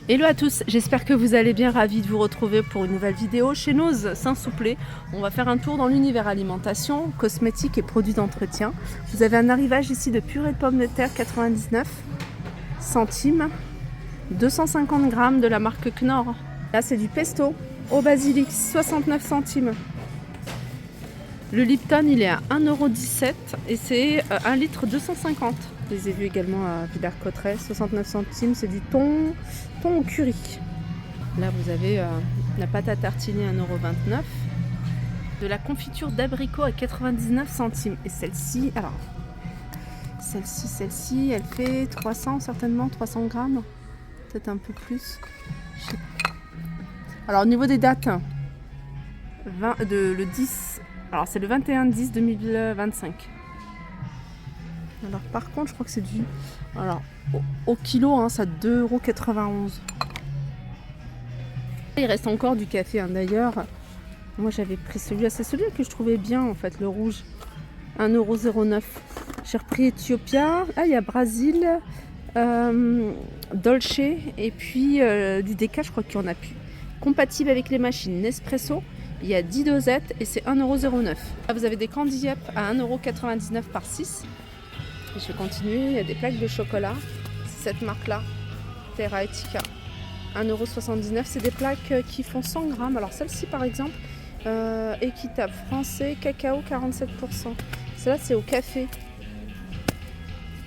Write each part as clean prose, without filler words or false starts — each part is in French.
Hello à tous, j'espère que vous allez bien, ravi de vous retrouver pour une nouvelle vidéo chez Nose Saint-Souplé. On va faire un tour dans l'univers alimentation, cosmétiques et produits d'entretien. Vous avez un arrivage ici de purée de pommes de terre 99 centimes, 250 grammes de la marque Knorr. Là c'est du pesto au basilic 69 centimes. Le Lipton il est à 1,17 € et c'est 1 litre 250. Je les ai vus également à Villers-Cotterêts, 69 centimes, c'est du thon au curry. Là vous avez la pâte à tartiner à 1,29 €, de la confiture d'abricot à 99 centimes. Et celle-ci, alors celle-ci, elle fait 300 certainement, 300 grammes, peut-être un peu plus. Alors au niveau des dates, le 10, alors c'est le 21-10-2025. Alors par contre je crois que c'est du, alors au kilo hein, ça 2,91 €. Il reste encore du café hein. D'ailleurs moi j'avais pris celui-là, c'est celui que je trouvais bien en fait, le rouge, 1,09 €. J'ai repris Ethiopia, il y a Brésil, Dolce et puis du Déca, je crois qu'il y en a plus. Compatible avec les machines Nespresso, il y a 10 dosettes et c'est 1,09 €. Là vous avez des Candy Yep à 1,99 € par 6. Et je vais continuer, il y a des plaques de chocolat, c'est cette marque là, Terra Etica, 1,79 €. C'est des plaques qui font 100 grammes. Alors celle-ci par exemple, équitable, français, cacao 47%. Celle-là c'est au café.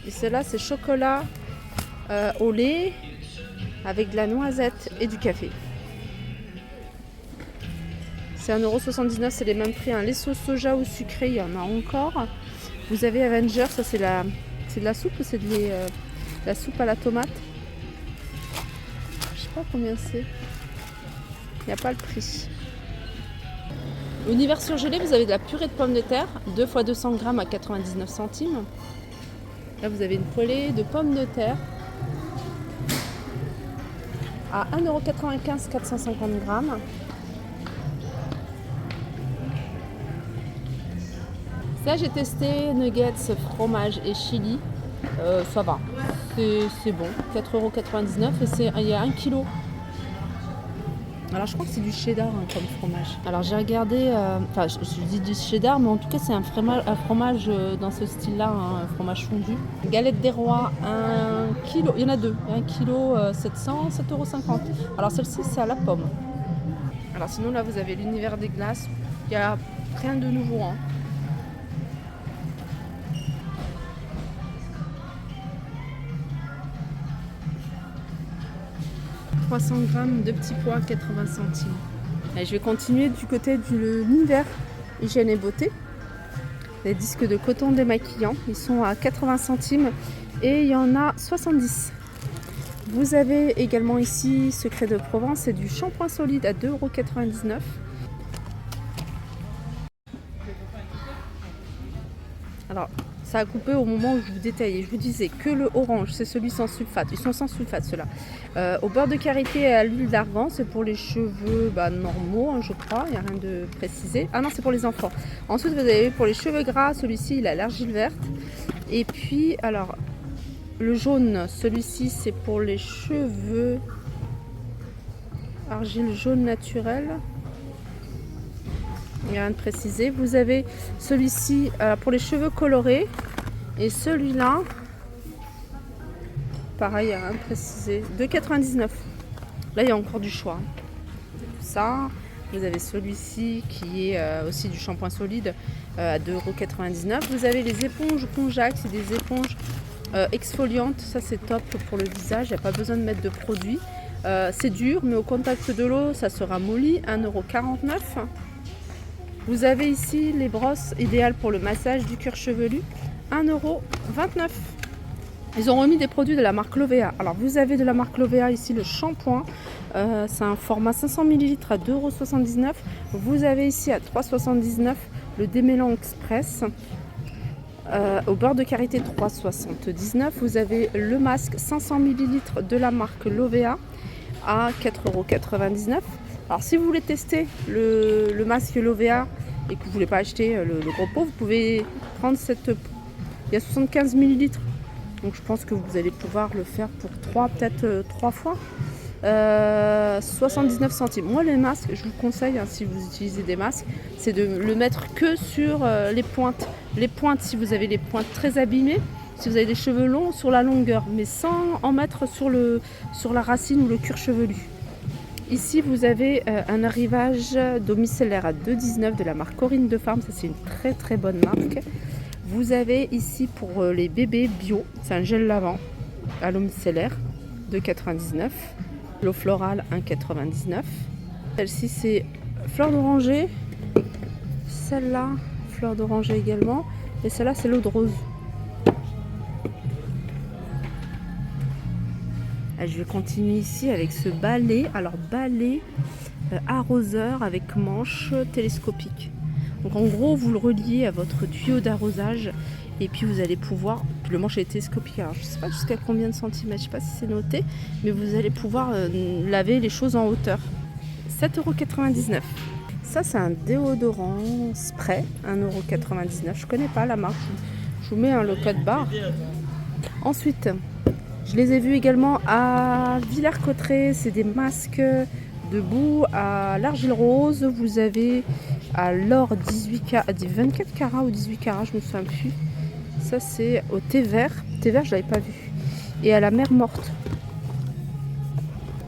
Et celle-là c'est chocolat au lait avec de la noisette et du café. C'est 1,79 €, c'est les mêmes prix. Les sauces soja ou sucré, il y en a encore. Vous avez Avenger, ça c'est de la soupe ou c'est de la soupe à la tomate? Je sais pas combien c'est. Il n'y a pas le prix. Univers surgelé, vous avez de la purée de pommes de terre, 2 x 200 grammes à 99 centimes. Là vous avez une poêlée de pommes de terre à 1,95 €, 450 grammes. Ça j'ai testé, nuggets, fromage et chili, ça va, c'est bon, 4,99 € et il y a 1 kg. Alors je crois que c'est du cheddar hein, comme fromage. Alors j'ai regardé, enfin je dis du cheddar, mais en tout cas c'est un fromage dans ce style-là, un fromage fondu. Galette des rois, 1 kg, il y en a deux, 1 kg 700, 7,50 €. Alors celle-ci c'est à la pomme. Alors sinon là vous avez l'univers des glaces, il n'y a rien de nouveau hein. 300 grammes de petits pois, 80 centimes. Et je vais continuer du côté de l'univers hygiène et beauté. Les disques de coton démaquillant, ils sont à 80 centimes et il y en a 70. Vous avez également ici Secret de Provence, c'est du shampoing solide à 2,99 €. Alors, ça a coupé au moment où je vous détaillais. Je vous disais que le orange, c'est celui sans sulfate. Ils sont sans sulfate, ceux-là. Au beurre de karité et à l'huile d'argan, c'est pour les cheveux normaux, hein, je crois. Il n'y a rien de précisé. Ah non, c'est pour les enfants. Ensuite, vous avez pour les cheveux gras, celui-ci, il a l'argile verte. Et puis, alors, le jaune, celui-ci, c'est pour les cheveux. Argile jaune naturelle. Il n'y a rien de précisé. Vous avez celui-ci pour les cheveux colorés. Et celui-là, pareil, il n'y a rien de précisé. 2,99 €. Là, il y a encore du choix. Ça, vous avez celui-ci qui est aussi du shampoing solide à 2,99 €. Vous avez les éponges Conjac, c'est des éponges exfoliantes. Ça, c'est top pour le visage. Il n'y a pas besoin de mettre de produit. C'est dur, mais au contact de l'eau, ça se ramollit. 1,49 €. Vous avez ici les brosses idéales pour le massage du cuir chevelu, 1,29 €. Ils ont remis des produits de la marque Lovea. Alors vous avez de la marque Lovea ici le shampoing, c'est un format 500 ml à 2,79 €. Vous avez ici à 3,79 € le démêlant express, au beurre de karité 3,79 €. Vous avez le masque 500 ml de la marque Lovea à 4,99 €. Alors si vous voulez tester le masque Lovea et que vous ne voulez pas acheter le gros pot, vous pouvez prendre cette... Il y a 75 ml. Donc je pense que vous allez pouvoir le faire pour peut-être 3 fois. 79 centimes. Moi, les masques, je vous conseille, hein, si vous utilisez des masques, c'est de le mettre que sur les pointes. Les pointes, si vous avez les pointes très abîmées, si vous avez des cheveux longs, sur la longueur, mais sans en mettre sur la racine ou le cuir chevelu. Ici, vous avez un arrivage d'eau micellaire à 2,19 de la marque Corinne de Farm. Ça, c'est une très très bonne marque. Vous avez ici pour les bébés bio, c'est un gel lavant à l'eau micellaire, 2,99. L'eau florale, 1,99. Celle-ci, c'est fleur d'oranger. Celle-là, fleur d'oranger également. Et celle-là, c'est l'eau de rose. Je vais continuer ici avec ce balai. Alors, balai arroseur avec manche télescopique. Donc, en gros, vous le reliez à votre tuyau d'arrosage. Et puis, vous allez pouvoir... Le manche est télescopique. Alors, je ne sais pas jusqu'à combien de centimètres. Je ne sais pas si c'est noté. Mais vous allez pouvoir laver les choses en hauteur. 7,99 €. Ça, c'est un déodorant spray. 1,99 €. Je ne connais pas la marque. Je vous mets le code barre. Ensuite... Je les ai vus également à Villers-Cotterêts, c'est des masques de boue à l'argile rose. Vous avez à l'or 24 carats ou 18 carats, je ne me souviens plus. Ça c'est au thé vert. Thé vert, je ne l'avais pas vu. Et à la mer morte.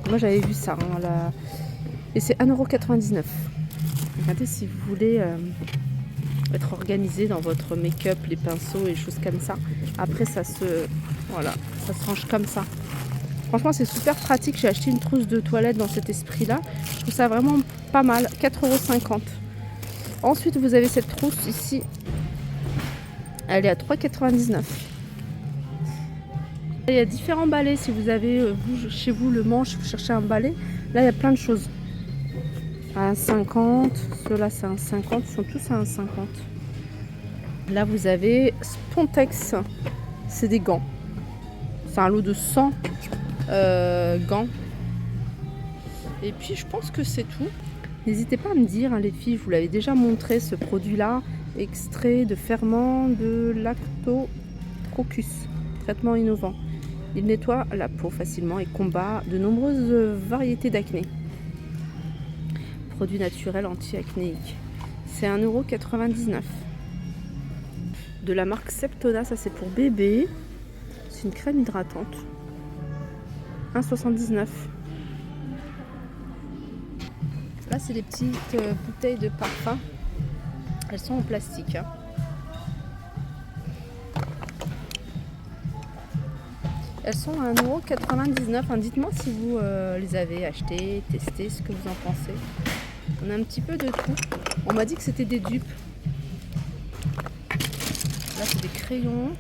Moi j'avais vu ça. Hein, et c'est 1,99 €. Regardez si vous voulez être organisé dans votre make-up, les pinceaux et choses comme ça. Après ça se range comme ça. Franchement c'est super pratique. J'ai acheté une trousse de toilette dans cet esprit là. Je trouve ça vraiment pas mal. 4,50 €. Ensuite vous avez cette trousse ici. Elle est à 3,99 €. Il y a différents balais. Si vous avez chez vous le manche, vous cherchez un balai. Là il y a plein de choses. À 1,50 €. Ceux-là c'est à 1,50 €. Ils sont tous à 1,50 €. Là vous avez Spontex. C'est des gants. C'est un lot de 100 gants. Et puis je pense que c'est tout. N'hésitez pas à me dire, hein, les filles, je vous l'avais déjà montré ce produit-là. Extrait de ferment de Lactococcus. Traitement innovant. Il nettoie la peau facilement et combat de nombreuses variétés d'acné. Produit naturel anti-acnéique. C'est 1,99 €. De la marque Septona, ça c'est pour bébé. C'est une crème hydratante. 1,79 €. Là, c'est des petites bouteilles de parfum. Elles sont en plastique. Hein. Elles sont à 1,99 €. Hein, dites-moi si vous les avez achetées, testées, ce que vous en pensez. On a un petit peu de tout. On m'a dit que c'était des dupes. Là, c'est des crayons.